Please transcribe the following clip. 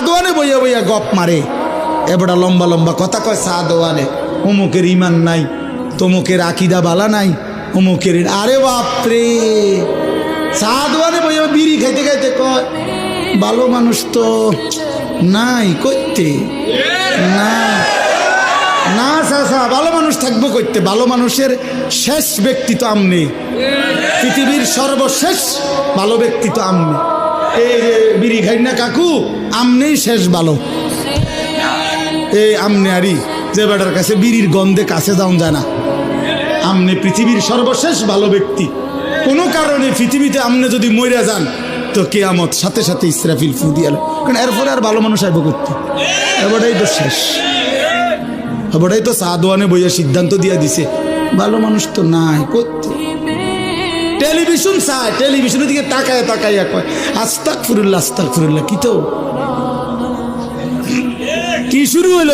দোয়ানে বইয়া বইয়া গপ মারে, এবারে লম্বা লম্বা কথা কয় চা দোয়ানে, অমুকের ইমান নাই, তমুকের আকিদা বালা নাই, অমুকের। আরে বাপরে, চা দোয়ানে বইয়া বিড়ি খাইতে খাইতে কয় ভালো মানুষ তো নাই করতে না না চাচা, ভালো মানুষ থাকবো করতে। ভালো মানুষের শেষ ব্যক্তি তো আমনে, পৃথিবীর সর্বশেষ ভালো ব্যক্তি তো আমনে। এই যে বিড়ি খাই না কাকু, আমনেই শেষ ভালো। এই আমনে আরি যে বেটার কাছে বিড়ির গন্ধে কাছে যাওয়া যায় না, আমনে পৃথিবীর সর্বশেষ ভালো ব্যক্তি। কোনো কারণে পৃথিবীতে আমনে যদি মইরা যান তো কেয়ামত সাথে সাথে ইসরাফিল ফু দিয়ে, কারণ এরপরে আর ভালো মানুষ আইব করতে, এবারটাই তো শেষ। এবারটাই তো সাদওয়ানে বইয়া সিদ্ধান্ত দিয়ে দিছে ভালো মানুষ তো নাই করতে। টেলিভিশন চায়, টেলিভিশনের দিকে তাকায় তাকাইয়া কয় আস্তাগফিরুল্লাহ আস্তাগফিরুল্লাহ। কি তো কি শুরু হইলো?